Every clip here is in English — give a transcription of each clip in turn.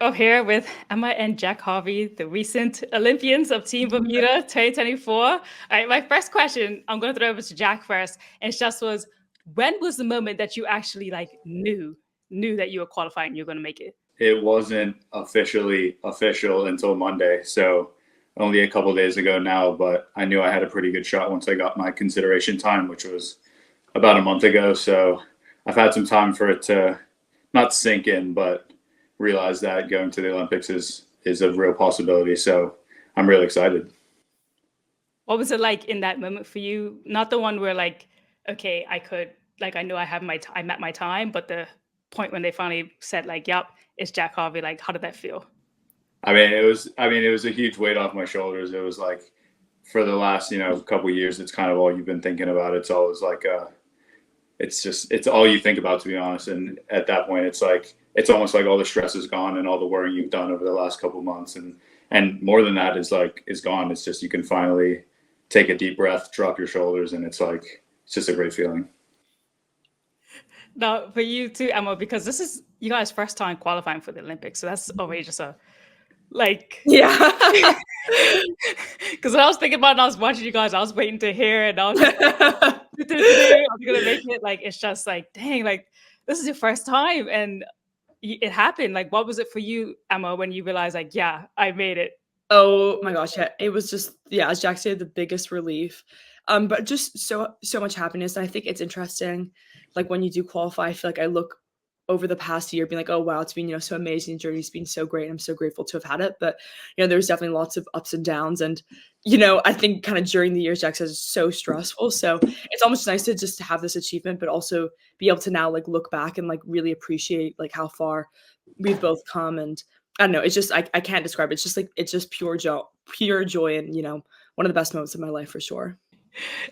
up here with Emma and Jack Harvey, the recent Olympians of Team Bermuda 2024. All right, my first question, I'm going to throw over to Jack first. And it just was, when was the moment that you actually knew that you were qualifying and you were going to make it? It wasn't officially official until Monday, so only a couple days ago now, but I knew I had a pretty good shot once I got my consideration time, which was about a month ago. So I've had some time for it to not sink in, but realize that going to the Olympics is a real possibility. So I'm really excited. What was it like in that moment for you? Not the one where like, okay, I could, like, I know I have I met my time, but the point when they finally said like, yep, it's Jack Harvey. Like, how did that feel? I mean, it was a huge weight off my shoulders. It was like for the last, couple of years, it's kind of all you've been thinking about. It's always like, it's all you think about, to be honest. And at that point, it's almost like all the stress is gone and all the worrying you've done over the last couple of months. And more than that is gone. It's just, you can finally take a deep breath, drop your shoulders. And it's just a great feeling. Now, for you too, Emma, because this is you guys' first time qualifying for the Olympics. So that's already just a like, Yeah. because when I was thinking about it and I was watching you guys, I was waiting to hear it. And I was just like, I'm going to make it. Like, it's just like, dang, like, this is your first time. And it happened. Like, what was it for you, Emma, when you realized, like, yeah, I made it? Oh my gosh, yeah. It was just, yeah, as Jack said, the biggest relief. But just so much happiness. And I think it's interesting. Like when you do qualify, I feel like I look over the past year being like, oh wow, it's been, so amazing. The journey's been so great. I'm so grateful to have had it. But there's definitely lots of ups and downs. And I think kind of during the years, Jack says it's so stressful. So it's almost nice to just have this achievement, but also be able to now like look back and like really appreciate like how far we've both come. And I don't know, it's just I can't describe it. It's just like it's just pure joy, and one of the best moments of my life for sure.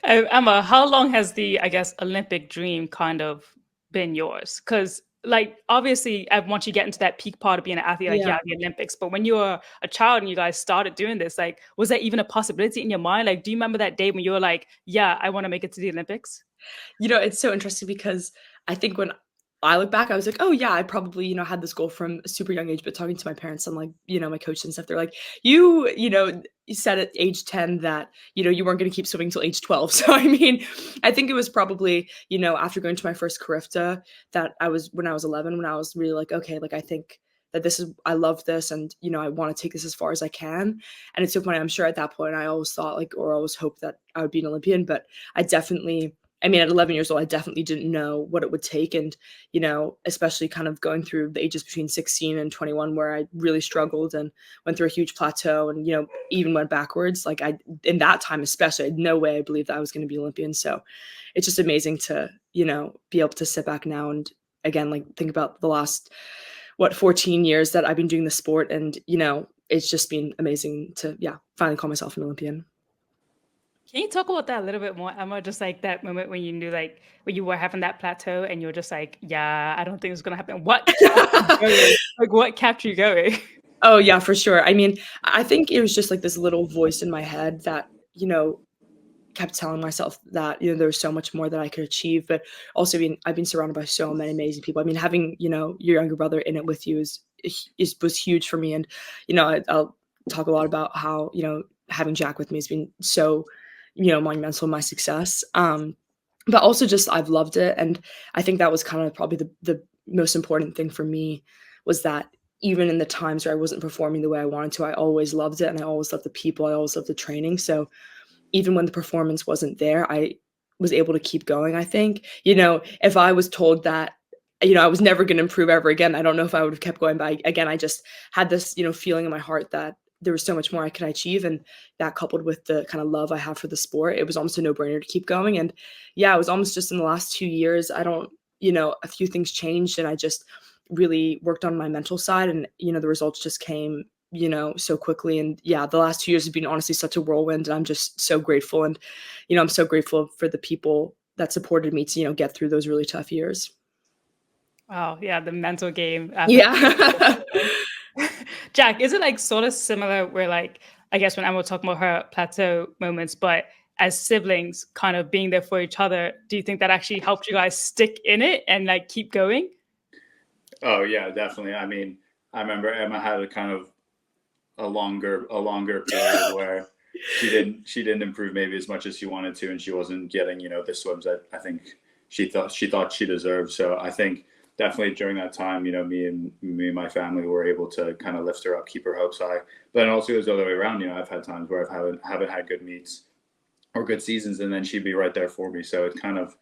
Emma, how long has the, I guess, Olympic dream kind of been yours? Because, like, obviously, once you get into that peak part of being an athlete, like, Yeah. yeah, the Olympics. But when you were a child and you guys started doing this, like, was that even a possibility in your mind? Like, do you remember that day when you were like, yeah, I want to make it to the Olympics? It's so interesting because I think when I look back, I was like, oh yeah, I probably, had this goal from a super young age, but talking to my parents and like, my coach and stuff, they're like, you said at age 10 that, you weren't going to keep swimming till age 12. So, I mean, I think it was probably, after going to my first Carifta that when I was 11, when I was really like, okay, like, I think that I love this. And, I want to take this as far as I can. And it's so funny. I'm sure at that point I always thought like, or always hoped that I would be an Olympian, but I mean, at 11 years old, I definitely didn't know what it would take. And, especially kind of going through the ages between 16 and 21, where I really struggled and went through a huge plateau and, even went backwards. Like in that time, especially, I had no way I believed that I was going to be Olympian. So it's just amazing to, be able to sit back now and again, like think about the last, 14 years that I've been doing the sport. And, it's just been amazing to, finally call myself an Olympian. Can you talk about that a little bit more, Emma? Just like that moment when you knew, like, when you were having that plateau and you were just like, yeah, I don't think it's going to happen. What kept you going? Like, what kept you going? Oh, yeah, for sure. I mean, I think it was just like this little voice in my head that, kept telling myself that, there was so much more that I could achieve. But also I've been surrounded by so many amazing people. I mean, having, your younger brother in it with you was huge for me. And, I'll talk a lot about how, having Jack with me has been so, monumental in my success. But also just I've loved it. And I think that was kind of probably the most important thing for me was that even in the times where I wasn't performing the way I wanted to, I always loved it. And I always loved the people. I always loved the training. So even when the performance wasn't there, I was able to keep going, I think. If I was told that, I was never going to improve ever again, I don't know if I would have kept going. But again, I just had this, feeling in my heart that there was so much more I could achieve. And that coupled with the kind of love I have for the sport, it was almost a no-brainer to keep going. And yeah, it was almost just in the last 2 years, a few things changed and I just really worked on my mental side and, the results just came, so quickly. And yeah, the last 2 years have been honestly such a whirlwind and I'm just so grateful. And, I'm so grateful for the people that supported me to, get through those really tough years. Wow, yeah, the mental game. Yeah. Jack, is it like sort of similar where like, I guess when Emma was talking about her plateau moments, but as siblings kind of being there for each other, do you think that actually helped you guys stick in it and like keep going? Oh yeah, definitely. I mean, I remember Emma had a kind of a longer period where she didn't improve maybe as much as she wanted to, and she wasn't getting, you know, the swims that I think she thought she deserved. So I think definitely during that time, you know, me and my family were able to kind of lift her up, keep her hopes high. But also it was the other way around. You know, I've had times where I haven't had good meets or good seasons, and then she'd be right there for me. So it kind of,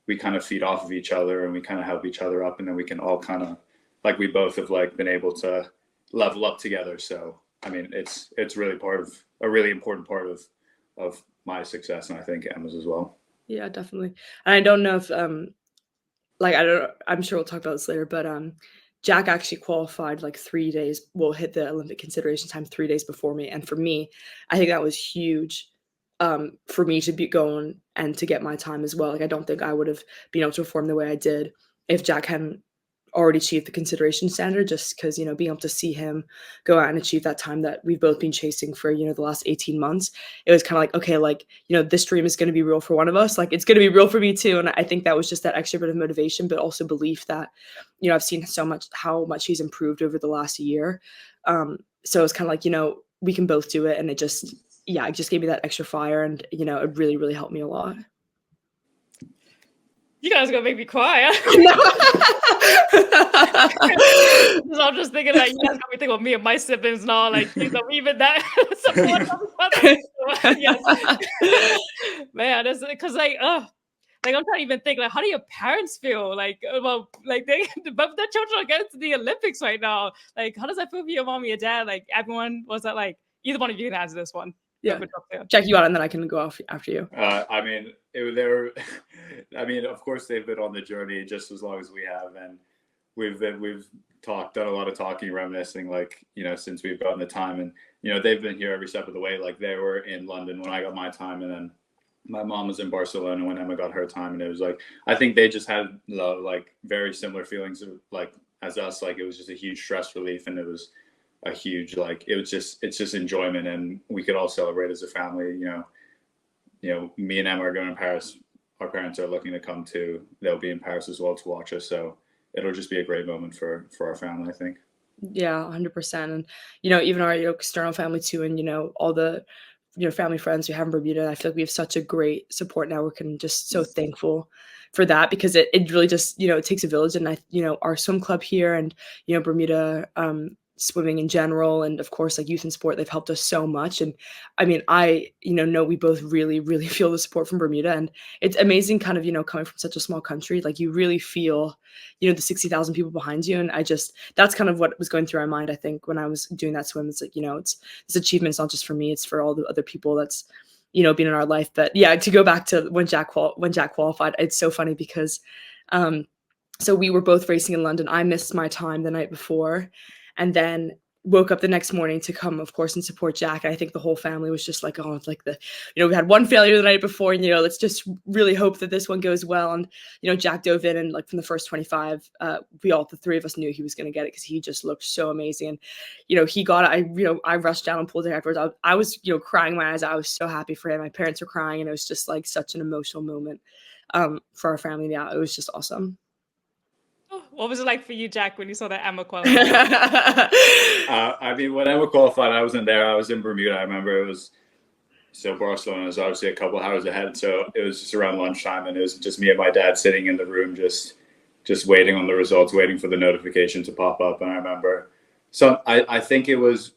we kind of feed off of each other, and we kind of help each other up, and then we can all kind of, like, we both have like been able to level up together. So I mean, it's really part of a really important part of my success, and I think Emma's as well. Yeah, definitely. And I don't know if like I'm sure we'll talk about this later, but Jack actually qualified like 3 days, well, hit the Olympic consideration time 3 days before me. And for me, I think that was huge for me to be going and to get my time as well. Like I don't think I would have been able to perform the way I did if Jack hadn't already achieved the consideration standard, just because, you know, being able to see him go out and achieve that time that we've both been chasing for, you know, the last 18 months, it was kind of like, okay, like, you know, this dream is going to be real for one of us. Like it's going to be real for me too. And I think that was just that extra bit of motivation, but also belief that, you know, I've seen so much, how much he's improved over the last year. So it's kind of like, you know, we can both do it. And it just, yeah, it just gave me that extra fire, and, you know, it really, really helped me a lot. You guys are gonna make me cry. I'm just thinking like you guys got me thinking of me and my siblings now. Like, you know, even that support. Yes. Man, that's because like I'm trying to even think like, how do your parents feel like about like but their children are getting to the Olympics right now? Like, how does that feel for your mom and your dad? Like, everyone, was that like either one of you can answer this one? Yeah, Jack, you out, and then I can go off after you. I mean, I mean, of course, they've been on the journey just as long as we have, and we've done a lot of talking, reminiscing, like, you know, since we've gotten the time, and, you know, they've been here every step of the way. Like, they were in London when I got my time, and then my mom was in Barcelona when Emma got her time, and it was like, I think they just had like very similar feelings of, like, as us. Like, it was just a huge stress relief, and it was a huge, like, it's just enjoyment, and we could all celebrate as a family. You know, me and Emma are going to Paris. Our parents are looking to come too. They'll be in Paris as well to watch us. So it'll just be a great moment for our family, I think. Yeah, 100%. And, you know, even our, you know, external family too, and, you know, all the, you know, family friends we have in Bermuda. I feel like we have such a great support network, and just so thankful for that, because it really just, you know, it takes a village. And you know, our swim club here, and, you know, Bermuda swimming in general, and of course like youth and sport, they've helped us so much. And I mean, you know we both really, really feel the support from Bermuda, and it's amazing kind of, you know, coming from such a small country, like you really feel, you know, the 60,000 people behind you. And that's kind of what was going through my mind, I think, when I was doing that swim. It's like, you know, this achievement's not just for me, it's for all the other people that's, you know, been in our life. But yeah, to go back to when Jack qualified, it's so funny because so we were both racing in London. I missed my time the night before, and then woke up the next morning to come, of course, and support Jack. And I think the whole family was just like, oh, it's like you know, we had one failure the night before, and, you know, let's just really hope that this one goes well. And, you know, Jack dove in, and like from the first 25, the three of us knew he was going to get it, because he just looked so amazing. And, you know, he got it. I rushed down and pulled it afterwards. I was, you know, crying my eyes out. I was so happy for him. My parents were crying, and it was just like such an emotional moment for our family. Yeah, it was just awesome. What was it like for you, Jack, when you saw that Emma qualify? I mean, when Emma qualified, I wasn't there. I was in Bermuda. I remember Barcelona was obviously a couple hours ahead. So it was just around lunchtime, and it was just me and my dad sitting in the room, just waiting on the results, waiting for the notification to pop up. And I remember, so I think it was,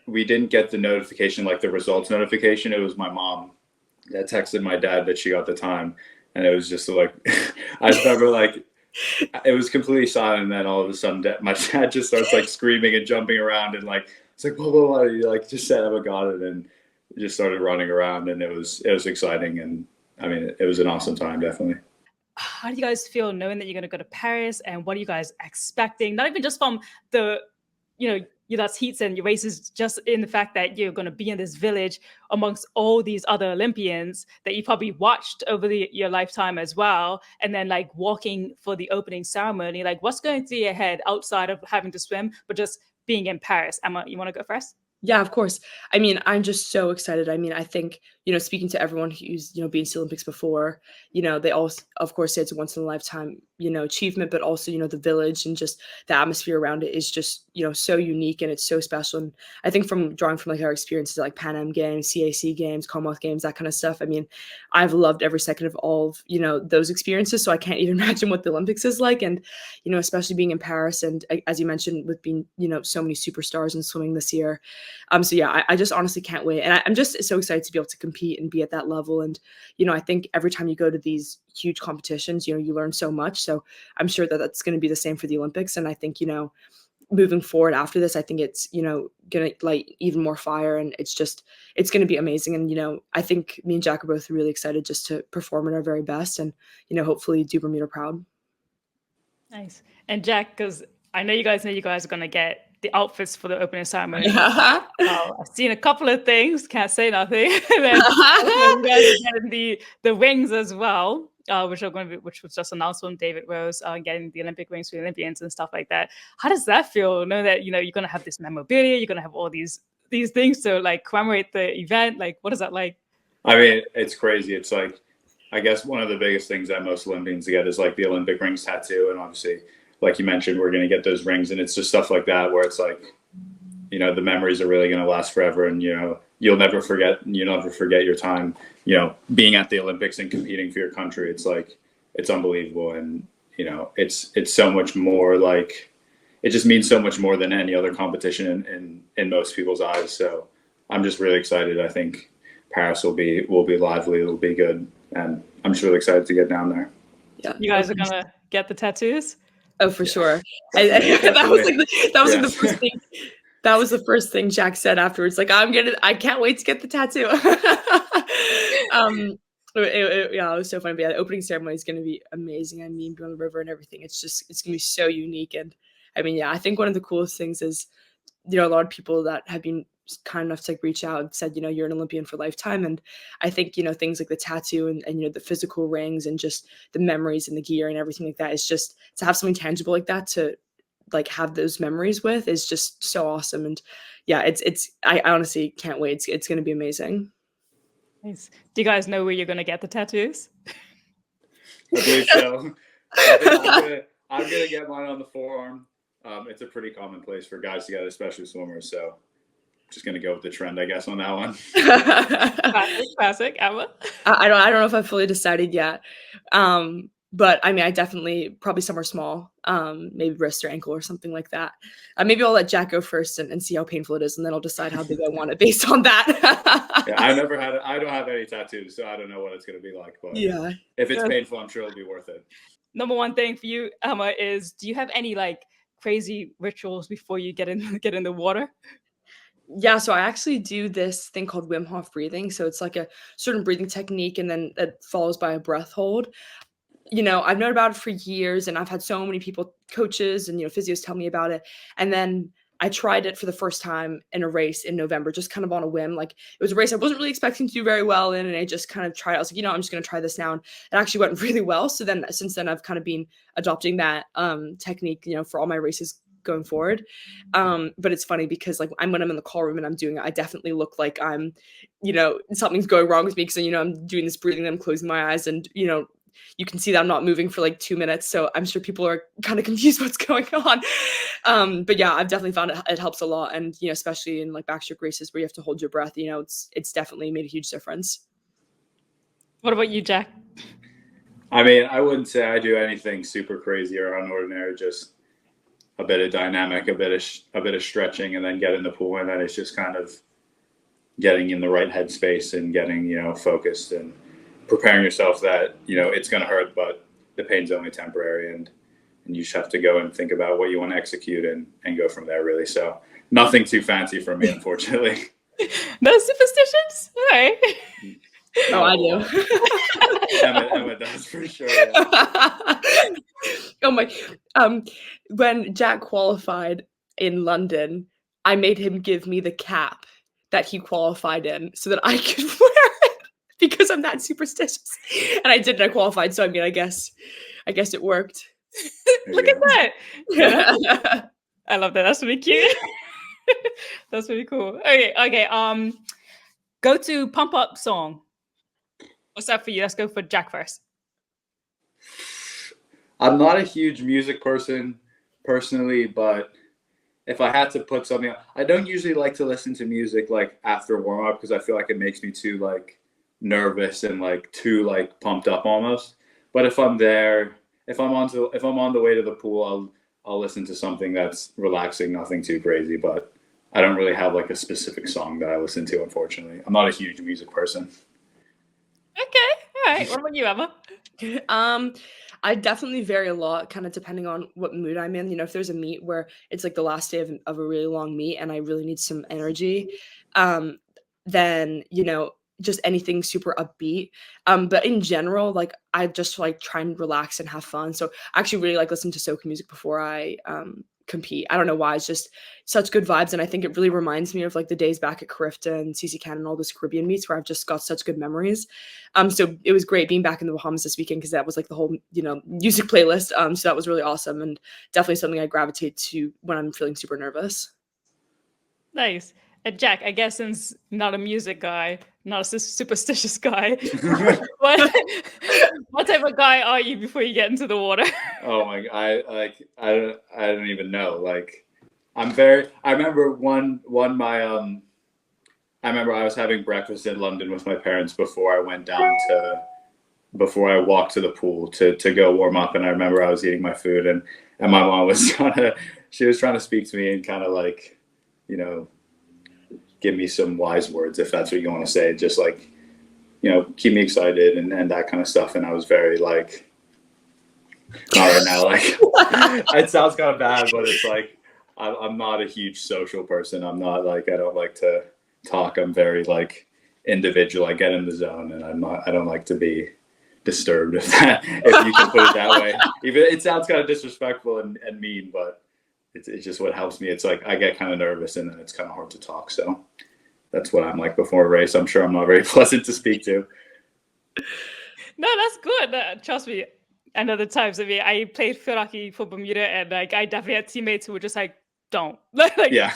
we didn't get the notification, like the results notification. It was my mom that texted my dad that she got the time. And it was just like, I remember like, it was completely silent, and then all of a sudden my dad just starts like screaming and jumping around, and like it's like whoa, he like just said Emma got it, and just started running around, and it was exciting. And I mean, it was an awesome time, definitely. How do you guys feel knowing that you're going to go to Paris, and what are you guys expecting? Not even just from the, you know, that's heats and your races, just in the fact that you're going to be in this village amongst all these other Olympians that you probably watched over your lifetime as well. And then like walking for the opening ceremony, like what's going through your head outside of having to swim, but just being in Paris? Emma, you want to go first? Yeah, of course. I mean, I'm just so excited. I mean, I think, speaking to everyone who's, been to the Olympics before, they all, of course, say it's a once in a lifetime, achievement, but also, the village and just the atmosphere around it is just, so unique and it's so special. And I think from drawing from like our experiences like Pan Am Games, CAC Games, Commonwealth Games, that kind of stuff. I mean, I've loved every second of all of, those experiences. So I can't even imagine what the Olympics is like. And, especially being in Paris and as you mentioned, with being, so many superstars in swimming this year. So yeah, I just honestly can't wait. And I'm just so excited to be able to compete and be at that level. And, I think every time you go to these huge competitions, you learn so much. So I'm sure that that's going to be the same for the Olympics. And I think, moving forward after this, I think it's, going to light even more fire and it's going to be amazing. And, I think me and Jack are both really excited just to perform at our very best and, hopefully do Bermuda proud. Nice. And Jack, because I know you guys are going to get the outfits for the opening ceremony. Yeah. I've seen a couple of things, can't say nothing. And then you guys are getting the rings as well, which was just announced from David Rose, getting the Olympic rings for the Olympians and stuff like that. How does that feel? Know that you're going to have this memorabilia, you're going to have all these things to like commemorate the event. Like, what is that like? I mean, it's crazy. It's like, I guess one of the biggest things that most Olympians get is like the Olympic rings tattoo, and obviously, like you mentioned, we're going to get those rings, and it's just stuff like that where it's like, the memories are really going to last forever, and you'll never forget your time, being at the Olympics and competing for your country. It's like, it's unbelievable, and it's so much more. Like, it just means so much more than any other competition in most people's eyes. So I'm just really excited. I think Paris will be lively, it'll be good, and I'm just really excited to get down there. Yeah, you guys are gonna get the tattoos. Oh, for sure. That was the first thing. That was the first thing Jack said afterwards. Like, I can't wait to get the tattoo. It was so fun. But yeah, the opening ceremony is going to be amazing. I mean, being on the river and everything. It's going to be so unique. And I mean, yeah, I think one of the coolest things is, a lot of people that have been kind enough to like reach out and said, you're an Olympian for lifetime. And I think, things like the tattoo and the physical rings and just the memories and the gear and everything like that is just to have something tangible like that to like have those memories with is just so awesome. And yeah, I honestly can't wait. It's going to be amazing. Nice. Do you guys know where you're going to get the tattoos? I believe so. I'm going to get mine on the forearm. It's a pretty common place for guys to get, especially swimmers. So I'm just going to go with the trend, I guess, on that one. Classic. Emma? I don't know if I've fully decided yet. But I mean, I definitely probably somewhere small, maybe wrist or ankle or something like that. Maybe I'll let Jack go first and see how painful it is. And then I'll decide how big I want it based on that. Yeah, I don't have any tattoos, so I don't know what it's going to be like. But yeah, if it's painful, I'm sure it'll be worth it. Number one thing for you, Emma, is do you have any like crazy rituals before you get in the water? Yeah, so I actually do this thing called Wim Hof breathing. So it's like a certain breathing technique and then it follows by a breath hold. I've known about it for years and I've had so many people, coaches and, physios tell me about it. And then I tried it for the first time in a race in November, just kind of on a whim. Like it was a race I wasn't really expecting to do very well in. And I just kind of tried. I was like, I'm just going to try this now. And it actually went really well. So then since then I've kind of been adopting that technique, for all my races going forward. But it's funny because like when I'm in the call room and I'm doing it, I definitely look like I'm, something's going wrong with me because, I'm doing this breathing and I'm closing my eyes and, you can see that I'm not moving for like 2 minutes. So I'm sure people are kind of confused what's going on. But yeah, I've definitely found it helps a lot. And, especially in like backstroke races where you have to hold your breath, it's definitely made a huge difference. What about you, Jack? I mean, I wouldn't say I do anything super crazy or unordinary, just a bit of dynamic, a bit of stretching, and then get in the pool. And then it's just kind of getting in the right headspace and getting, focused and preparing yourself that, it's going to hurt, but the pain's only temporary and you just have to go and think about what you want to execute and go from there, really. So nothing too fancy for me, unfortunately. No superstitions? All right. Oh, I do. Emma does for sure. Yeah. Oh my! When Jack qualified in London, I made him give me the cap that he qualified in so that I could wear it because I'm that superstitious. And I did. I qualified, so I mean, I guess it worked. Look at that! Yeah. I love that. That's really cute. That's pretty cool. Okay. Go to pump up song. What's that for you? Let's go for Jack first. I'm not a huge music person personally, but if I had to put something, I don't usually like to listen to music like after warm up because I feel like it makes me too like nervous and like too like pumped up almost. But if I'm there, if I'm on the way to the pool, I'll listen to something that's relaxing, nothing too crazy. But I don't really have like a specific song that I listen to. Unfortunately, I'm not a huge music person. Okay, all right. What about you, Emma? I definitely vary a lot, kind of depending on what mood I'm in. You know, if there's a meet where it's like the last day of a really long meet and I really need some energy, then, you know, just anything super upbeat. But in general, like I just like try and relax and have fun. So I actually really like listening to soca music before I compete. I don't know why. It's just such good vibes. And I think it really reminds me of like the days back at Carifta and CC Can and all those Caribbean meets where I've just got such good memories. So it was great being back in the Bahamas this weekend because that was like the whole, you know, music playlist. So that was really awesome and definitely something I gravitate to when I'm feeling super nervous. Nice. And Jack, I guess since not a music guy, not a superstitious guy, what type of guy are you before you get into the water? Oh my god, I don't even know. Like I remember I was having breakfast in London with my parents before I walked to the pool to go warm up, and I remember I was eating my food and my mom was trying to speak to me and kind of like, you know, give me some wise words, if that's what you want to say, just like, you know, keep me excited and that kind of stuff. And I was very like, not right now, like it sounds kind of bad, but it's like I'm not a huge social person. I'm not like, I don't like to talk. I'm very like individual. I get in the zone and I don't like to be disturbed, if you can put it that way. Even it sounds kind of disrespectful and mean, but it's just what helps me. It's like I get kind of nervous and then it's kind of hard to talk. So that's what I'm like before a race. I'm sure I'm not very pleasant to speak to. No, that's good. Trust me. And other times, I mean, I played field hockey for Bermuda, and like I definitely had teammates who were just like, "Don't," like, yeah,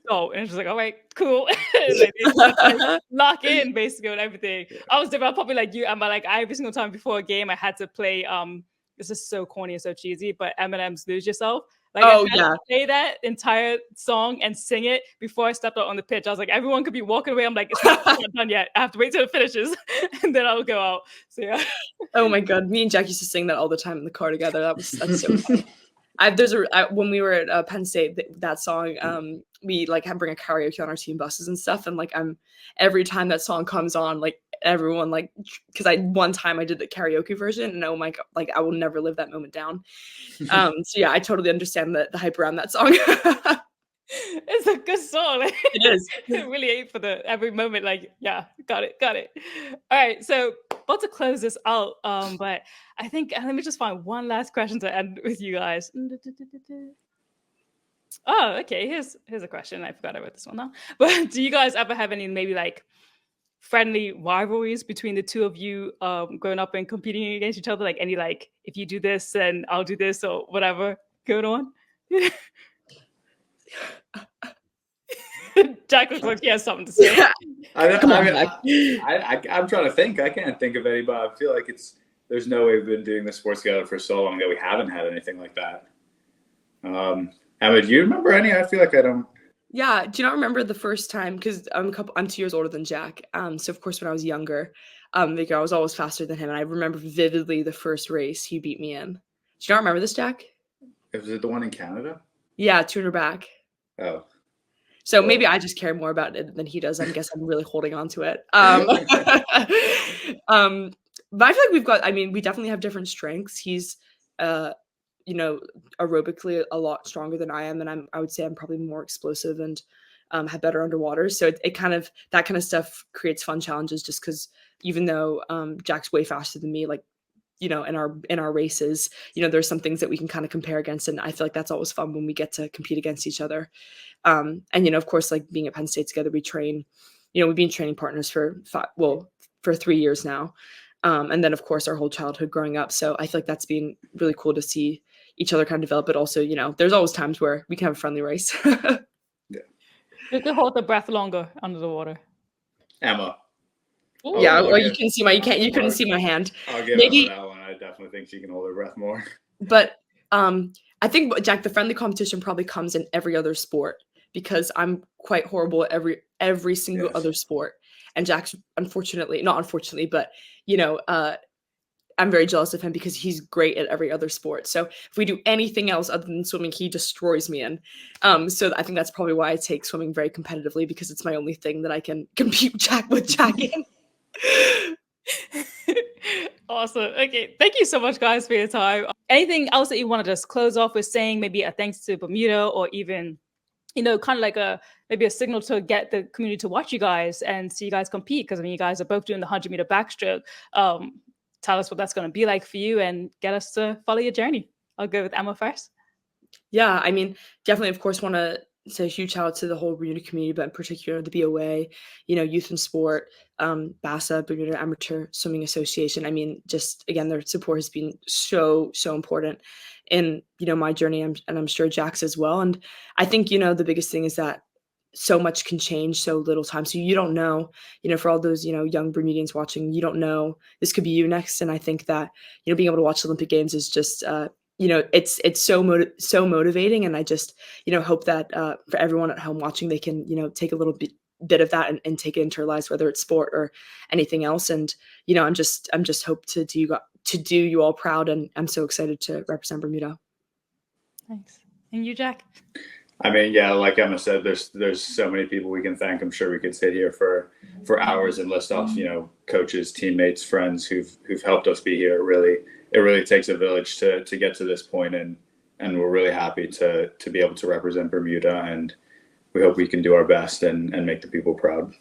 don't. And it's just like, "All right, cool." Like, like, lock in basically on everything. I was different, probably like you, Emma. Like every single time before a game, I had to play. This is so corny and so cheesy, but Eminem's "Lose Yourself." Like, I had to play that entire song and sing it before I stepped out on the pitch. I was like, everyone could be walking away. I'm like, it's not done yet. I have to wait till it finishes, and then I'll go out. So yeah. Oh my god, me and Jack used to sing that all the time in the car together. That's so funny. When we were at Penn State, that song, we like bring a karaoke on our team buses and stuff, and like every time that song comes on, like everyone like, because one time I did the karaoke version, and oh my god, like I will never live that moment down. So yeah, I totally understand the hype around that song. It's a good song. Like, it is. I really ate for every moment. Like, yeah, got it. All right, so about to close this out, but I think let me just find one last question to end with you guys. Oh, okay. Here's a question. I forgot about this one now. But do you guys ever have any maybe like friendly rivalries between the two of you growing up and competing against each other? Like any like, if you do this, then I'll do this or whatever going on? Jack looks like he has something to say. I'm trying to think. I can't think of anybody. I feel like there's no way we've been doing this sports together for so long that we haven't had anything like that. Emma, do you remember any? I feel like I don't. Yeah, do you not remember the first time? Because I'm 2 years older than Jack. So of course when I was younger, like I was always faster than him, and I remember vividly the first race he beat me in. Do you not remember this, Jack? Was it the one in Canada? Yeah, 200 back. Oh. So maybe I just care more about it than he does. I guess I'm really holding on to it. But I feel like we definitely have different strengths. He's, you know, aerobically a lot stronger than I am. And I would say I'm probably more explosive and have better underwater. So that kind of stuff creates fun challenges just because even though Jack's way faster than me, like, you know, in our races, you know, there's some things that we can kind of compare against. And I feel like that's always fun when we get to compete against each other. And, you know, of course, like being at Penn State together, we train, you know, we've been training partners for 3 years now. And then, of course, our whole childhood growing up. So I feel like that's been really cool to see each other kind of develop. But also, you know, there's always times where we can have a friendly race. Who could hold the breath longer under the water? Emma. Ooh. Yeah, I'll well, you give- can see you couldn't see my hand. I'll give Maybe- Emma that one. I definitely think she can hold her breath more. But I think, Jack, the friendly competition probably comes in every other sport, because I'm quite horrible at every single Yes. other sport. And Jack's not unfortunately, but you know, I'm very jealous of him because he's great at every other sport. So if we do anything else other than swimming, he destroys me in. So I think that's probably why I take swimming very competitively, because it's my only thing that I can compete Jack in. Awesome. Okay. Thank you so much, guys, for your time. Anything else that you want to just close off with saying, maybe a thanks to Bermuda, or even, kind of like maybe a signal to get the community to watch you guys and see you guys compete? Because I mean, you guys are both doing the 100-meter backstroke. Tell us what that's going to be like for you and get us to follow your journey. I'll go with Emma first. Yeah, I mean, definitely, of course, want to say a huge shout out to the whole Bermuda community, but in particular the BOA, youth and sport, BASA, Bermuda Amateur Swimming Association. I mean, just again, their support has been so important in my journey, and I'm sure Jack's as well. And I think the biggest thing is that so much can change so little time. So you don't know, for all those young Bermudians watching, you don't know, this could be you next. And I think that being able to watch the Olympic Games is just it's so motivating. And I just hope that for everyone at home watching, they can take a little bit of that and take it into their lives, whether it's sport or anything else. And I'm just hope to do you all proud, and I'm so excited to represent Bermuda. Thanks. And you, Jack? I mean, yeah, like Emma said, there's so many people we can thank. I'm sure we could sit here for hours and list off, coaches, teammates, friends who've helped us be here. It really takes a village to get to this point, and we're really happy to be able to represent Bermuda, and we hope we can do our best and make the people proud.